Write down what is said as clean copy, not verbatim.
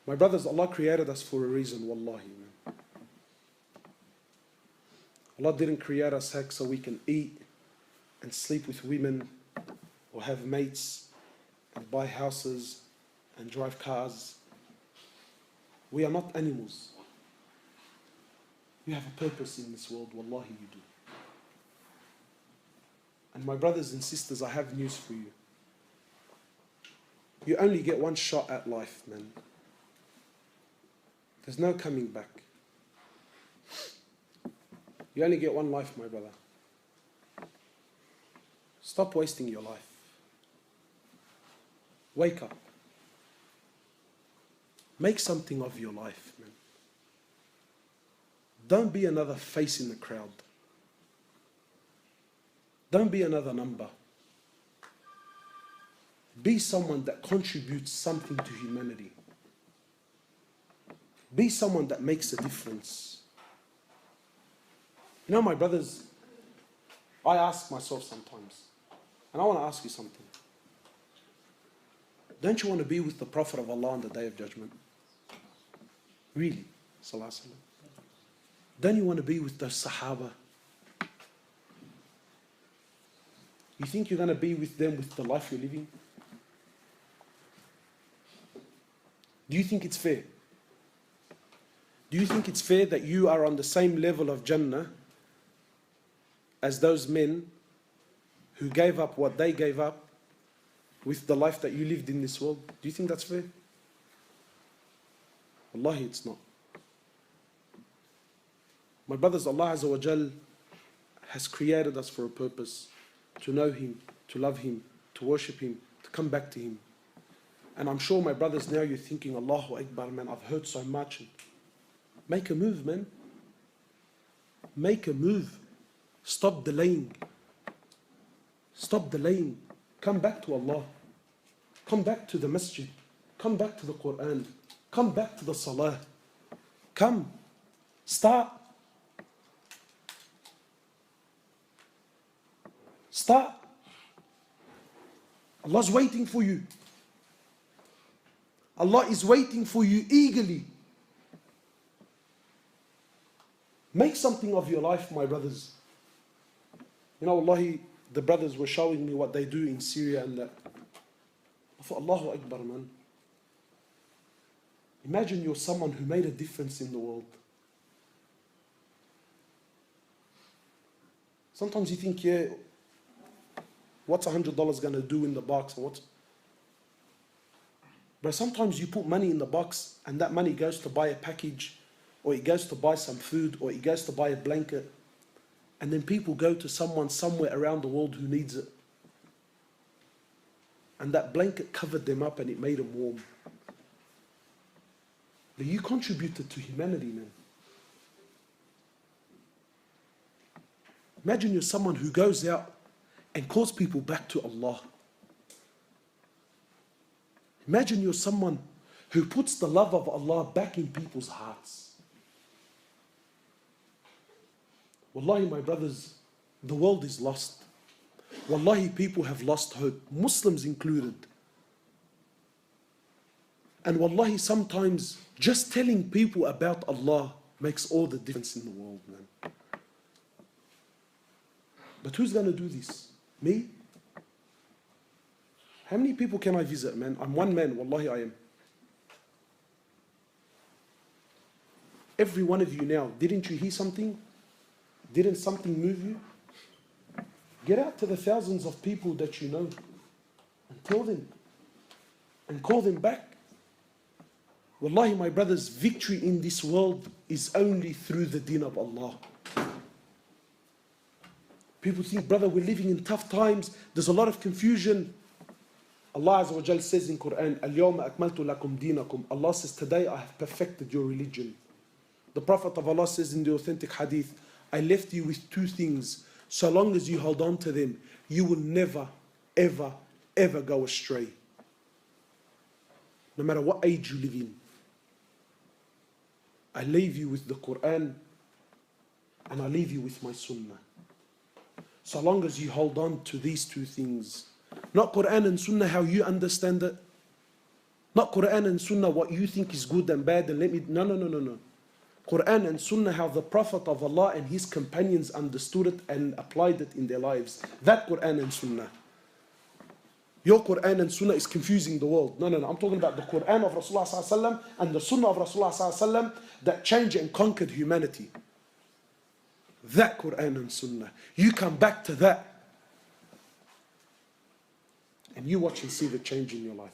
My brothers, Allah created us for a reason, wallahi, man. Allah didn't create us heck so we can eat and sleep with women or have mates and buy houses and drive cars. We are not animals. You have a purpose in this world, wallahi you do. And my brothers and sisters, I have news for you. You only get one shot at life, man. There's no coming back. You only get one life, my brother. Stop wasting your life. Wake up. Make something of your life, man. Don't be another face in the crowd. Don't be another number. Be someone that contributes something to humanity. Be someone that makes a difference. You know, my brothers, I ask myself sometimes, and I want to ask you something. Don't you want to be with the Prophet of Allah on the Day of Judgment? Really? Sallallahu Alaihi Wasallam. Don't you want to be with the Sahaba? You think you're going to be with them with the life you're living? Do you think it's fair? Do you think it's fair that you are on the same level of Jannah as those men who gave up what they gave up with the life that you lived in this world? Do you think that's fair? Wallahi, it's not. My brothers, Allah Azza wa Jal has created us for a purpose. To know Him, to love Him, to worship Him, to come back to Him. And I'm sure, my brothers, now you're thinking, Allahu Akbar, man, I've heard so much. Make a move, man. Make a move. Stop delaying. Stop delaying. Come back to Allah. Come back to the masjid. Come back to the Quran. Come back to the salah. Come. Start. Start. Allah's waiting for you. Allah is waiting for you eagerly. Make something of your life, my brothers. You know, Wallahi, the brothers were showing me what they do in Syria and that. I thought, Allahu Akbar, man. Imagine you're someone who made a difference in the world. Sometimes you think, yeah, what's $100 going to do in the box? Or what? But sometimes you put money in the box and that money goes to buy a package, or it goes to buy some food, or it goes to buy a blanket. And then people go to someone somewhere around the world who needs it. And that blanket covered them up and it made them warm. But you contributed to humanity, man. Imagine you're someone who goes out and calls people back to Allah. Imagine you're someone who puts the love of Allah back in people's hearts. Wallahi, my brothers, the world is lost. Wallahi, people have lost hope, Muslims included. And wallahi, sometimes just telling people about Allah makes all the difference in the world, man. But who's going to do this? Me? How many people can I visit, man? I'm one man, wallahi I am. Every one of you now, didn't you hear something? Didn't something move you? Get out to the thousands of people that you know and tell them and call them back. Wallahi, my brothers, victory in this world is only through the deen of Allah. People think, brother, we're living in tough times. There's a lot of confusion. Allah Azza wa Jal says in Quran, Al-Yawma akmaltu lakum dinakum. Allah says, today I have perfected your religion. The Prophet of Allah says in the authentic hadith, I left you with two things. So long as you hold on to them, you will never, ever, ever go astray. No matter what age you live in. I leave you with the Quran and I leave you with my Sunnah. So long as you hold on to these two things, not Quran and Sunnah how you understand it, Not Quran and Sunnah, what you think is good and bad, and let me. No, no, no, no, no. Quran and Sunnah, how the Prophet of Allah and his companions understood it and applied it in their lives. That Quran and Sunnah. Your Quran and Sunnah is confusing the world. No, no, no. I'm talking about the Quran of Rasulullah ﷺ and the Sunnah of Rasulullah ﷺ that changed and conquered humanity. That Quran and Sunnah. You come back to that. And you watch and see the change in your life.